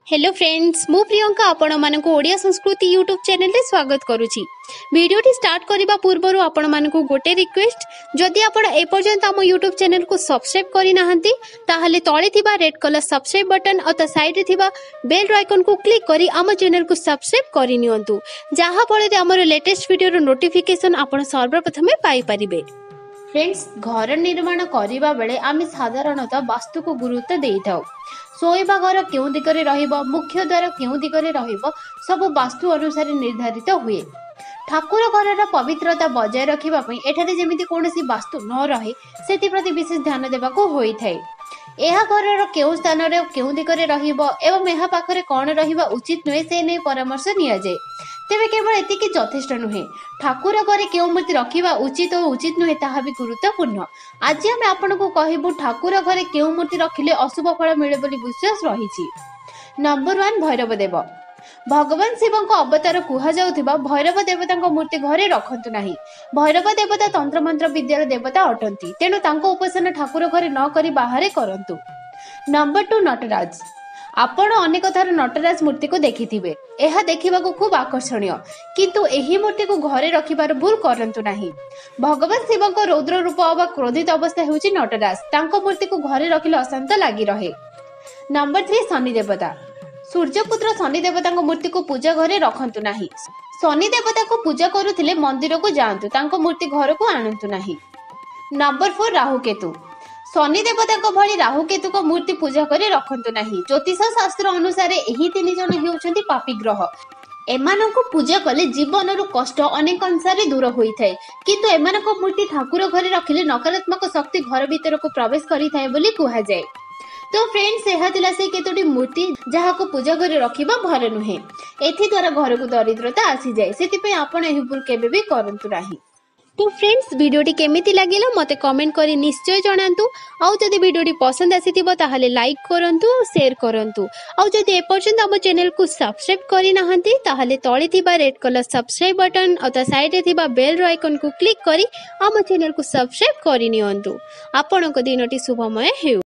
Hello friends मु प्रियंका आपण मानक ओडिया संस्कृति यूट्यूब चैनल रे स्वागत करुछि। वीडियो स्टार्ट करबा पूर्वरु आपण मानक गोटे रिक्वेस्ट, जदि आपण ए पर्यंत हम यूट्यूब चैनल को सब्सक्राइब करि नाहंती ताहाले तळे थिबा रेड कलर सब्सक्राइब बटन और ता साइड रे थिबा बेल आइकन को क्लिक करी हम चैनल को सब्सक्राइब करि नियंतु, जाहा फळे रे हमर लेटेस्ट वीडियो रो नोटिफिकेशन आपण सर्वप्रथम पाई परिबे। फ्रेंड्स, घर निर्माण करबा बेले आमे साधारणतः वास्तु को गुरुत्व देइथाउ। शोइबा घर केउ दिगरे रहिबो, मुख्य द्वार केउ दिगरे रहिबो, सब वास्तु अनुसार निर्धारित हुए। ठाकुर घर पवित्रता बजाय रखिबा पई एठारे जेमिति कोनोसी वास्तु न रहे सेति प्रति विशेष ध्यान देबाको होई थाए। एहा घर केउ स्थान रे केउ दिगरे रहिबो एवं एहा पाखरे कोन रहिबा उचित नुहे से नै परामर्श निया जाय। तेबे केवल एतिकी यथेष्ट नुहे, ठाकुर घरे केउ मूर्ति रखिबा उचित और उचित नुहे ताहा भी गुरुत्वपूर्ण। आज आमे आपनको कहिबु ठाकुर घरे केउ मूर्ति रखिले अशुभ फल मिले बोली विश्वास रहिछि। नंबर 1, भैरव देव। भगवान शिव अवतार कुहा जाउथिबा भैरव देवता मूर्ति घरे रखंतु नाही। भैरव देवता तंत्र मंत्र विद्यार देवता अटंती, तेणु तांको उपासना ठाकुर घरे न करी बाहरे करंतु। नंबर 2, नटराज। आपण अनेक थर नटराज मूर्ति को देखिथिबे। एहा देखिबाको खूब आकर्षणीय, किंतु एही मूर्ति को घरे रखिबार भूल करंतु नाही। भगवान शिवଙ୍କ रौद्र रूप अथवा क्रोधित अवस्था हेउची नटराज। तांको मूर्ति को घरे रखिले अशांत लागि रहे। नंबर 3, शनि देवता। सूर्यपुत्र शनि देवता मूर्ति को पूजा घरे रखंतु नाही। शनि देवता को पूजा करुथिले मंदिर को जांतु, तांको मूर्ति घर को आणंतु नाही। नंबर 4, राहु केतु। शनि देवता भली राहु केतु को मूर्ति पूजा करे रखंतु नाही। ज्योतिष शास्त्र अनुसार एही 3 जन हेउछंती पापी ग्रह। एमानको पूजा कले जीवन रु कष्ट अनेक अंशारे दूर होई थाए, किंतु एमानको मूर्ति ठाकुर घरे रखिले नकारात्मक शक्ति घर भीतर को प्रवेश करि थाए बोली कुहा जाय। तो फ्रेंड्स, एहा तिला से केतोटी मूर्ति जहा को पूजा घरे रखिबा भर नुहे। एथि द्वारा घर को दरिद्रता आसी जाय, सेति पे आपण एही भूल केबे भी करंतु नाही। तो फ्रेंड्स, वीडियोटी केमिति लागिला मते कमेंट करी निश्चय जणांतु। आउ जदि वीडियोटी पसंद आसीथिबो ताहाले लाइक करंतु, शेयर करंतु। आउ जदि ए पर्यंत हम चैनल को सब्सक्राइब करि नाहंती ताहाले तळे थिबा रेड कलर सब्सक्राइब बटन और ता साइड रे थिबा बेल आइकन को क्लिक करी हम चैनल को सब्सक्राइब करि नियंतु। आपनको दिनटी शुभमय हेउ।